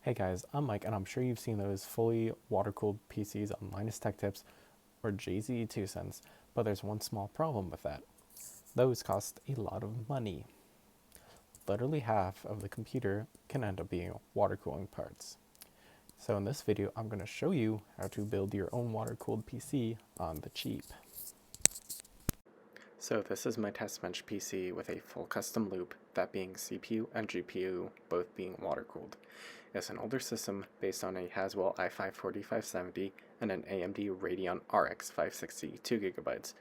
Hey guys, I'm Mike, and I'm sure you've seen those fully water-cooled PCs on Linus Tech Tips or JZ2 cents, but there's one small problem with that. Those cost a lot of money. Literally half of the computer can end up being water cooling parts. So in this video, I'm going to show you how to build your own water-cooled PC on the cheap. So this is my test bench PC with a full custom loop, that being CPU and GPU both being water-cooled. It's an older system based on a Haswell i5-4570 and an AMD Radeon RX 560 2GB,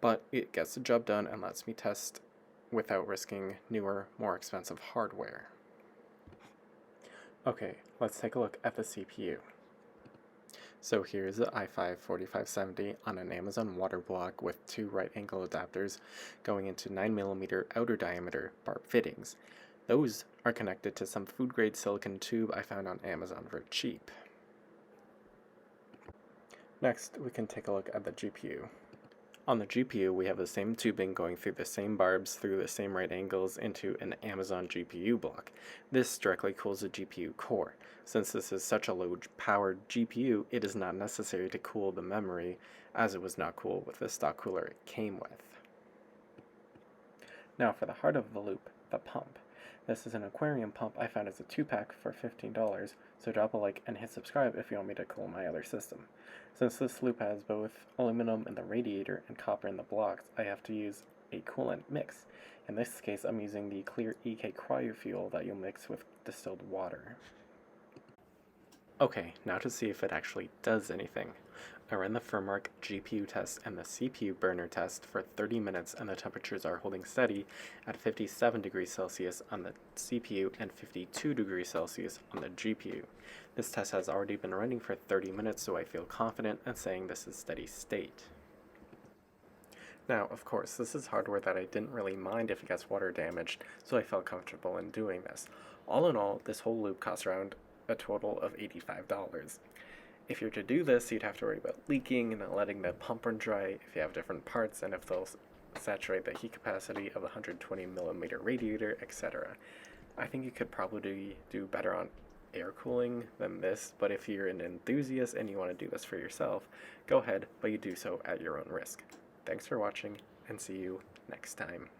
but it gets the job done and lets me test without risking newer, more expensive hardware. Okay, let's take a look at the CPU. So here's the i5-4570 on an Amazon water block with two right angle adapters going into 9mm outer diameter barb fittings. Those are connected to some food grade silicon tube I found on Amazon for cheap. Next, we can take a look at the GPU. On the GPU, we have the same tubing going through the same barbs through the same right angles into an Amazon GPU block. This directly cools the GPU core. Since this is such a low-powered GPU, it is not necessary to cool the memory, as it was not cooled with the stock cooler it came with. Now for the heart of the loop, the pump. This is an aquarium pump I found as a 2-pack for $15, so drop a like and hit subscribe if you want me to cool my other system. Since this loop has both aluminum in the radiator and copper in the blocks, I have to use a coolant mix. In this case, I'm using the clear EK cryofuel that you'll mix with distilled water. Okay, now to see if it actually does anything. I ran the firmware GPU test and the CPU burner test for 30 minutes, and the temperatures are holding steady at 57 degrees Celsius on the CPU and 52 degrees Celsius on the GPU. This test has already been running for 30 minutes, so I feel confident in saying this is steady state. Now, of course, this is hardware that I didn't really mind if it gets water damaged, so I felt comfortable in doing this. All in all, this whole loop costs around a total of $85. If you're to do this, you'd have to worry about leaking and then letting the pump run dry if you have different parts and if they'll saturate the heat capacity of the 120mm radiator, etc. I think you could probably do better on air cooling than this, but if you're an enthusiast and you want to do this for yourself, go ahead, but you do so at your own risk. Thanks for watching, and see you next time.